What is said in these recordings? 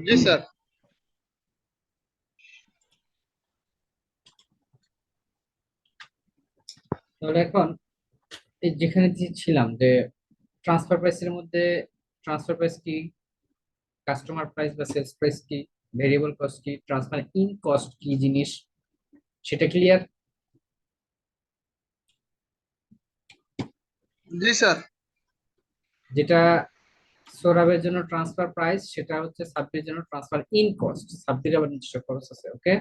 জি sir. তাহলে এখন এই যেখানে ছিলাম যে ট্রান্সফার প্রাইসের মধ্যে ট্রান্সফার প্রাইস কি, কাস্টমার প্রাইস বা সেলস প্রাইস কি, ভেরিয়েবল কস্ট কি, ট্রান্সফার ইন কস্ট কি জিনিস, সেটা ক্লিয়ার? জি স্যার। যেটা সোরাবের জন্য ট্রান্সফার প্রাইস, সেটা হচ্ছে সাব্বির জন্য ট্রান্সফার ইন কস্ট। সাব্বির আবার নিজস্ব খরচ আছে। ওকে,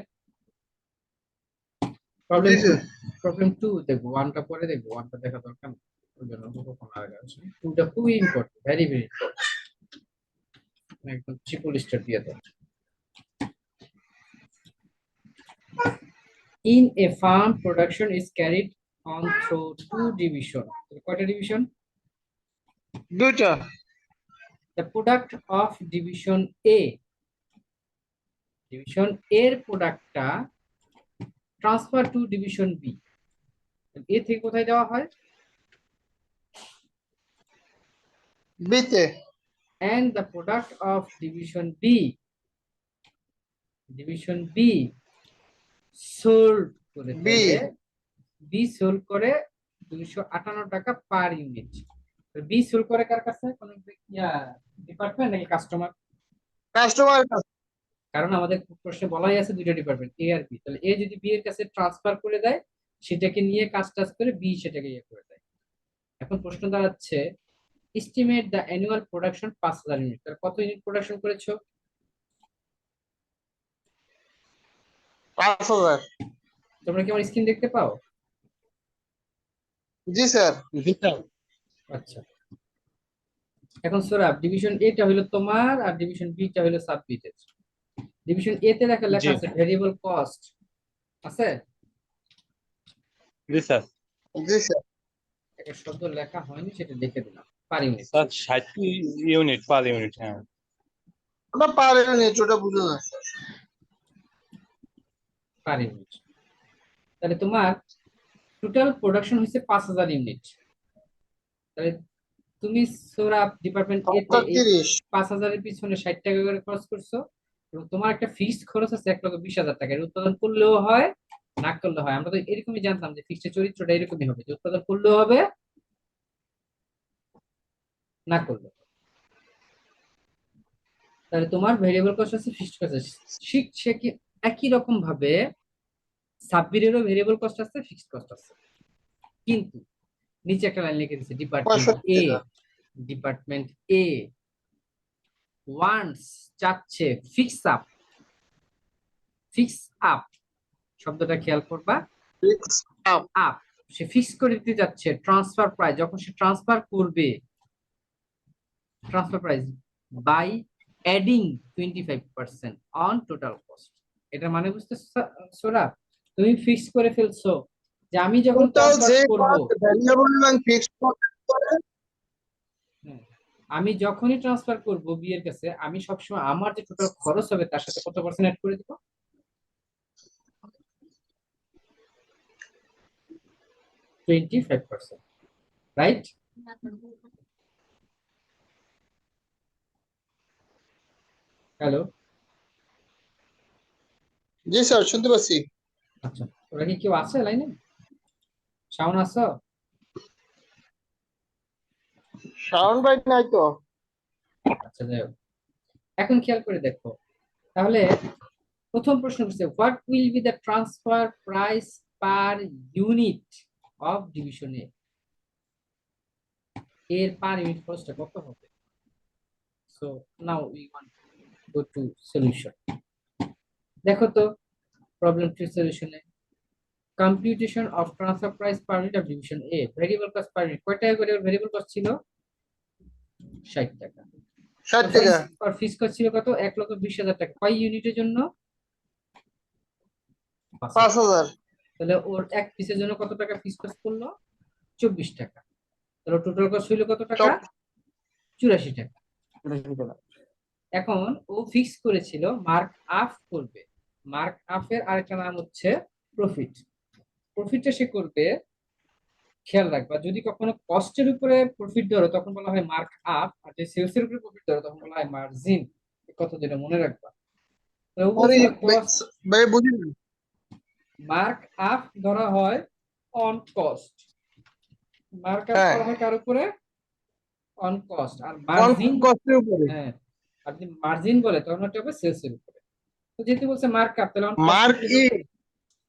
জি problem two. Sir. Problem two দেখবো, ওয়ানটা পরে দেখবো, ওয়ানটা দেখা দরকার নেই। ওই জন্য কখন আগে আসে, টুটা খুবই ইম্পর্টেন্ট, ভেরি ভেরি ইম্পর্টেন্ট। একদম ট্রিপল স্টার দিয়ে দেয়। In a farm, production is carried on through two division. কয়টা ডিভিশন? দুইটা। The product of division A, division এর প্রোডাক্টটা ট্রান্সফার টু ডিভিশন বি। এ থেকে কোথায় দেওয়া হয়? বিতে। And the product of division B, division B sold করে বি। ফেলে, বি সোল্ড করে 258 টাকা পার ইউনিট। বি সোল্ড করে কার কাছে? কোন ডিপার্টমেন্ট নাকি কাস্টমার? কাস্টমার। কারণ আমাদের প্রশ্নে বলাই আছে দুইটা ডিপার্টমেন্ট, এ আর বি। তাহলে এ যদি বি এর কাছে ট্রান্সফার করে দেয়, সেটাকে নিয়ে কাজ টাজ করে বি সেটাকে ইয়ে করে দেয়। এখন প্রশ্ন দাঁড়াচ্ছে, estimate the annual production 5000 unit. তাহলে কত ইউনিট প্রোডাকশন করেছো? 5000। তোমরা কি আমার স্ক্রিন দেখতে পাও? জি স্যার। জি স্যার। আচ্ছা, এখন সোরাব, ডিভিশন এ টা হলো তোমার আর ডিভিশন বি টা হলো সাবমিটেড। ডিভিশন এ তে লেখা লেখা জি আছে ভেরিয়েবল কস্ট আছে। জি স্যার। জি স্যার। একটা শব্দ লেখা হয়নি, সেটা লিখে দিলাম, per unit. Sir 60 unit per unit, হ্যাঁ। আমরা পারেন ওটা বুঝে না স্যার। Per unit. তাহলে তোমার টোটাল প্রোডাকশন হচ্ছে 5000 ইউনিট। তাহলে তুমি সোরাব ডিপার্টমেন্ট এ তে এই 30। 5000 এর পিছনে 60 টাকা করে খরচ করছো, এবং তোমার একটা ফিক্সড খরচ আছে 1,20,000 টাকা। এর উৎপাদন করলেও হয়, না করলে হয়। আমরা তো এরকমই জানতাম যে ফিক্সড চরিত্রটা এরকমই হবে, যে উৎপাদন করলেও হবে, না করলে হবে। তাহলে তোমার ভেরিয়েবল কস্ট আছে, ফিক্সড কস্ট আছে। ঠিক সে কি একই রকম ভাবে সাব্বিরেরও ভেরিয়েবল কস্ট আছে, ফিক্সড কস্ট আছে। কিন্তু নিচে একটা লাইন লিখে দিচ্ছে, ডিপার্টমেন্ট 65 এ, টাকা। ডিপার্টমেন্ট এ ওয়ান্স, চাচ্ছে ফিক্স আপ। ফিক্স আপ শব্দটা খেয়াল করবা, ফিক্স আপ। আপ। সে ফিক্স করে দিতে যাচ্ছে ট্রান্সফার প্রাইস, যখন সে ট্রান্সফার করবে transfer price by adding 25% on total cost. এটা মানে বুঝতে সোরা, তুমি ফিক্স করে ফেলছো যে আমি যখন টোটাল ট্রান্সফার যে করব, কস্ট ভ্যারিয়েবল এবং ফিক্সড করে। আমি যখনই ট্রান্সফার করব বি এর কাছে, আমি সবসময় আমার যে টোটাল খরচ হবে তার সাথে কত পার্সেন্ট অ্যাড করে দিব? 25%, রাইট? হ্যালো, জি স্যার, শুনতে পাচ্ছি। আচ্ছা, ওরা কি কেউ আছে লাইনে? শাওন আছো? সাউন্ড বাইট নাই তো। আচ্ছা, যাই হোক। এখন খেয়াল করে দেখো, তাহলে প্রথম প্রশ্ন করছে, what will be the transfer price per unit of division A. এর পার ইউনিট খরচটা কত হবে? So now we want go to solution. দেখো তো, প্রবলেম টু সলিউশনে computation of transfer price per unit of division A, variable cost per unit কয় টাকা করে ভেরিয়েবল কস্ট ছিল? 60 টাকা। 60 টাকা। আর ফিক্স কস্ট ছিল কত? 1,20,000 টাকা। কয় ইউনিটের জন্য? 5,000। 5000। তাহলে ওর এক পিসের জন্য কত টাকা ফিক্স কস্ট পড়লো? 24 টাকা। তাহলে টোটাল কস্ট হইলো কত টাকা? সব 84 টাকা। এখন ও ফিক্স করেছিল মার্ক আপ করবে। মার্ক আপের আরেকটা নাম হচ্ছে প্রফিট। প্রফিটটা সে করবে, খেয়াল রাখবা, যদি কখনো কস্টের উপরে প্রফিট ধরো তখন বলা হয় মার্ক আপ, আর যদি সেলস এর উপরে প্রফিট ধরো তখন বলা হয় মার্জিন। কথা যেটা মনে রাখবা। সরি ভাই বুঝিনি। মার্ক আপ ধরা হয় অন কস্ট, মার্ক আপ হ্যাঁ, করা হয় কার উপরে? On cost. আর কোন মার্জিন, কষ্টের উপরে? হ্যাঁ, আর যদি মার্জিন বলে তখন ওটা হবে সেলস এর উপরে। তো যেহেতু বলছে মার্ক আপ, তাহলে on cost mark E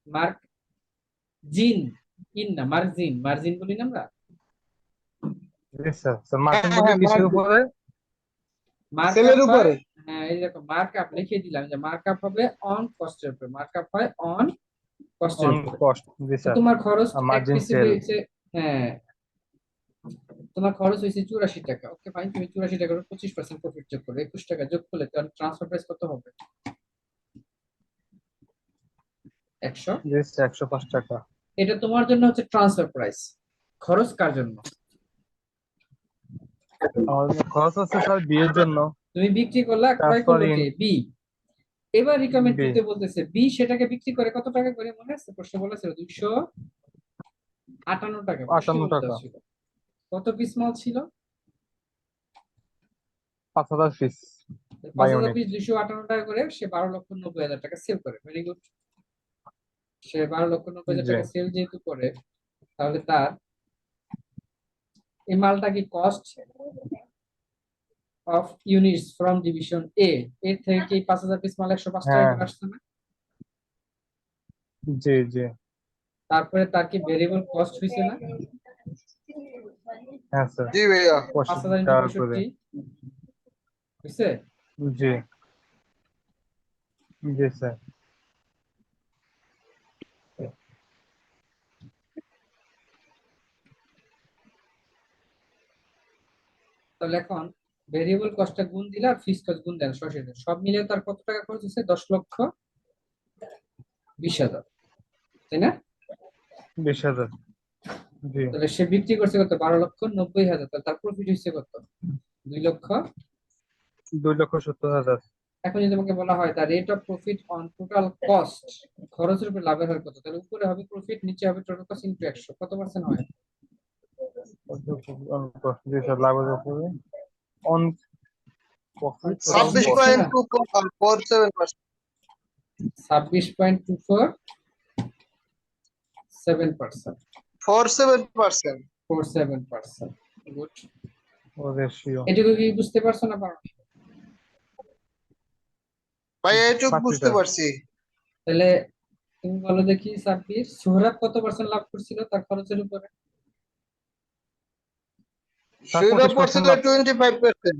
mark জিন, ইন না, মার্জিন, মার্জিন বলি না আমরা। জি স্যার। স্যার মার্জিন বলতে হ্যাঁ কিসের মার্ক উপরে? মার্ক সেলের আপ হয়, উপরে। হ্যাঁ এই দেখো মার্ক আপ লিখে দিলাম যে মার্ক আপ হবে অন কস্টের উপরে, মার্ক আপ হয় অন কস্টের অন উপরে। কস্ট, জি তো স্যার। তোমার খরচ আর এক মার্জিন পিসে সেল। হয়েছে, হ্যাঁ তোমার খরচ হয়েছে 84 টাকা, ওকে ফাইন, তুমি 84 টাকার 25% প্রফিট যোগ করো, 21 টাকা যোগ করলে তাহলে ট্রান্সফার প্রাইস কত হবে? 100। জি স্যার, 105 টাকা। এটা তোমার জন্য হচ্ছে ট্রান্সফার প্রাইস। খরচ কার জন্য? আমাদের খরচ হচ্ছে স্যার বিয়ের জন্য। তুমি বিক্রি করলা, ক্রয় ট্রান্সফার করলো ইন কে? বি। এবার রিকমেন্ড বি। টুতে বলতেছে বি সেটাকে বিক্রি করে কত টাকা করে, মনে আছে প্রশ্ন বলেছিল 258 টাকা, প্রশ্ন 58 বলতে টাকা। ছিল। কত পিস মাল ছিল? 5000 পিস বাই 5,000 ইউনিট। পিস 258 টাকা করে, সে 12,90,000 টাকা সেল করে। Very good. সে 12,90,000 জি টাকা সেল যেহেতু করে, তাহলে তার এই মালটা কি cost of units from division A, এর থেকে কি 5,000 পিস মাল 105 টাকা হ্যাঁ, করে আসছে না? জি জি। তারপরে তার কি ভেরিয়েবল কস্ট হয়েছে না? হ্যাঁ স্যার, জি ভাইয়া। 5,000 ইন্টু টাকা করে। 65 হয়েছে। জি জি স্যার। তাহলে এখন ভেরিয়েবল কস্টটা গুণ দিলে আর ফিক্সড কস্ট গুণ দেন, সরাসরি সব মিলিয়ে তার কত টাকা খরচ হচ্ছে? 10,20,000, তাই না? 20,000। জি। তাহলে সে বিক্রি করছে কত? 12,90,000, তাহলে তার প্রফিট হচ্ছে কত? 2,00,000। 2,70,000। এখন যদি তোমাকে বলা হয় তার rate of profit on total cost, খরচের উপর লাভের হার কত, তাহলে উপরে হবে প্রফিট, নিচে হবে টোটাল কস্ট ইনটু 100, কত পার্সেন্ট হয়? জি স্যার, লাভের উপরে অন প্রফিট ওটা অন ছাব্বিশ হচ্ছে কস্ট। না? Point two 47%। 26.24%। 47%। 47%। গুড। ও রেশিও। এটুকু কি বুঝতে পারছো না পারো? ভাই এইটুক পাচ্ছি বুঝতে স্যার। পারছি। তাহলে তুমি বলো দেখি, সাব্বির সোহরাব কত পার্সেন্ট লাভ করছিল তার খরচের উপরে? তার সুইরা 25% পড়ছিল লাভ। 25%।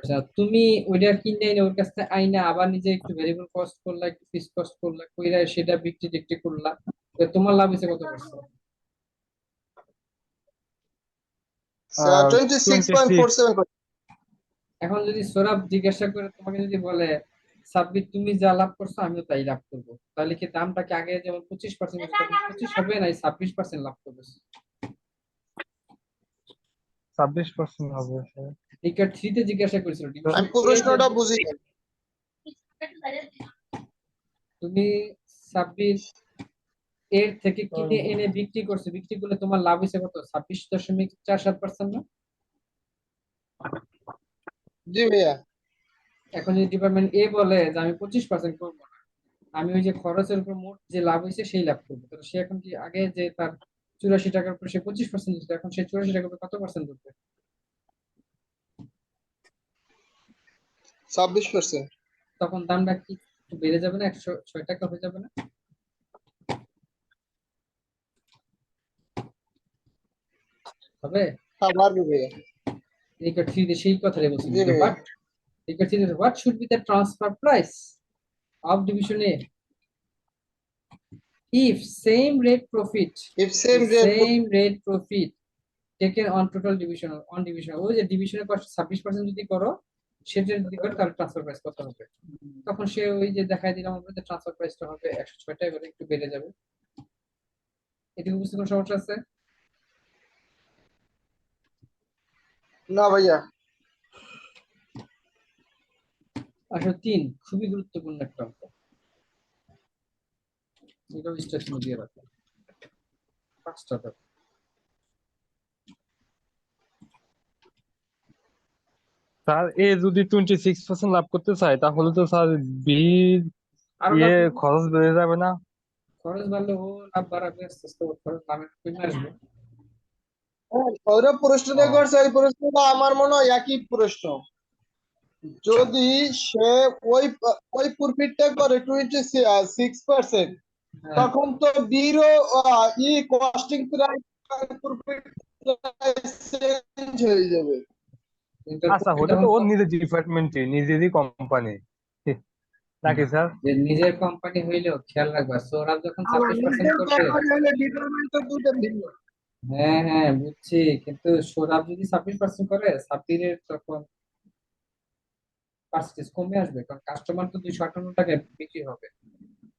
আচ্ছা, তুমি ওইটা কিনে এনে ওর কাছ থেকে আইনা আবার নিজে একটু ভেরিয়েবল কস্ট করলা, একটু ফিক্সড কস্ট করলা, কইরা সেটা বিক্রি টিক্রি করলা, তো তোমার লাভ হয়েছে কত পার্সেন্ট? 26। 26.47%। এখন যদি সৌরভ জিজ্ঞাসা করে তোমাকে যদি বলে সাব্বির তুমি যা লাভ করছো আমিও তাই লাভ করবো, তাহলে কি দামটা কি আগে যেমন 25% তখন 25 হবে না 26% লাভ করবে? 26% হবে স্যার। টিকার 3 তে জিজ্ঞাসা করেছিল ডিভিশন আমি এ যে প্রশ্নটা বুঝি নাই। তুমি সাব্বির এর থেকে কিনে এনে বিক্রি করছো, বিক্রি করলে তোমার লাভ হয়েছে কত? 26.47%, না? জি ভাইয়া। এখন যদি ডিপার্টমেন্ট এ বলে যে আমি 25% করবো না, আমি ওই যে খরচের উপর মোট যে লাভ হয়েছে সেই লাভ করবো, তাহলে সে এখন কি আগে যে তার 84 টাকার উপর সে 25% দিত, এখন সে 84 টাকার উপর কত পার্সেন্ট দিচ্ছে? 26%। তখন দামটা কি একটু বেড়ে যাবে না? 106 টাকা হয়ে যাবে না? হবে। হ্যাঁ পারবে ভাইয়া। রিকার্ড থ্রি সেই কথাটাই বলছিলাম জি যে ভাইয়া। What, required three what should be the transfer price of division A if same rate profit, If same rate same rate profit taken on total division, on division, ওই যে ডিভিশনের কষ্ট 26% যদি করো, সেটা যদি করে তাহলে ট্রান্সফার প্রাইস কত হবে? তখন সে ওই যে দেখাই দিলাম আমরা যে ট্রান্সফার প্রাইসটা হবে 106 টাকা করে, একটু বেড়ে যাবে। এটুকু বুঝতে কোনো সমস্যা আছে? না ভাইয়া। আসলে 3 খুবই গুরুত্বপূর্ণ একটা অঙ্ক, এটাও স্টেশনে দিয়ে রাখো। 5টা স্যার এ যদি 26% লাভ করতে চায় তাহলে তো স্যার বি আরো লাভ করবে। খরচ বেড়ে যাবে না? খরচ বাড়লে ও লাভ বাড়াবে, আস্তে আস্তে ওর খরচ লাভের কমে আসবে। ওরা প্রশ্নটা ও, করছে, এই প্রশ্নটা আমার মনে হয় একই প্রশ্ন। যদি সে ওই ওই প্রফিটটা করে 26%, হ্যাঁ, তখন তো বিরো কস্টিং প্রাইস প্রফিট চেঞ্জ হয়ে যাবে। কিন্তু আচ্ছা প্রফিট ওটা তো এখন ওর নিজের ডিপার্টমেন্টে নিজেরই কোম্পানি নাকি স্যার? যে নিজের কোম্পানি হইলেও খেয়াল রাখবা, সৌরভ যখন আমার 26% নিজের করবে। কোম্পানি হলে ডিপার্টমেন্ট তো দুটো ভিন্ন। হ্যাঁ হ্যাঁ বুঝছি, কিন্তু সৌরভ যদি 26% করে, সাব্বিরের তখন পার্সেন্টেজ কমে আসবে, কারণ কাস্টমার তো 258 টাকা বিক্রি হবে।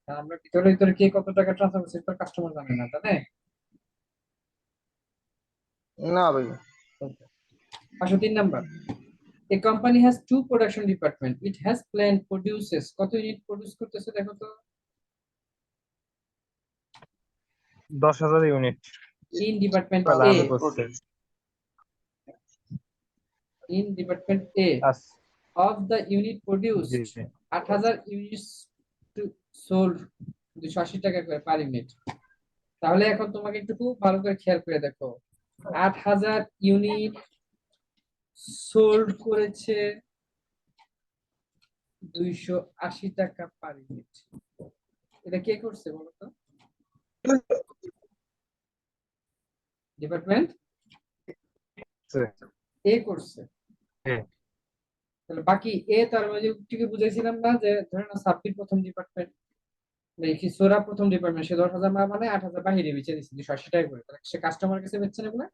আর আমরা ভিতরে ভিতরে কে কত টাকা ট্রান্সফার করছে সেটা কাস্টমার জানে না, জানে। না ভাইয়া। 503 number, a company has two production department, it has plant produces, কত ইউনিট প্রডিউস করতেছে দেখো তো। 10,000 ইউনিট in department A, লাভ করছে। in department A, আচ্ছা, of the unit G produced, 8000 units to sold 280 টাকা করে পার ইউনিট। তাহলে এখন তোমাকে একটু খুব ভালো করে খেয়াল করে দেখো, 8000 ইউনিট সোল্ড করেছে 280 টাকা পার ইউনিট। এটা কে করছে বলো তো? ডিপার্টমেন্ট এ করছে। হ্যাঁ। তাহলে বাকি এ, তার মানে একটু বুঝাইছিলাম না যে ধরে না সাব্বির প্রথম ডিপার্টমেন্ট, দেখি সোরা প্রথম ডিপার্টমেন্ট, সে 10,000 মানে 8,000 বাহিরে বেচে দিচ্ছে 280 টাকা করে, তাহলে সে কাস্টমার কাছে বেচছে না বলে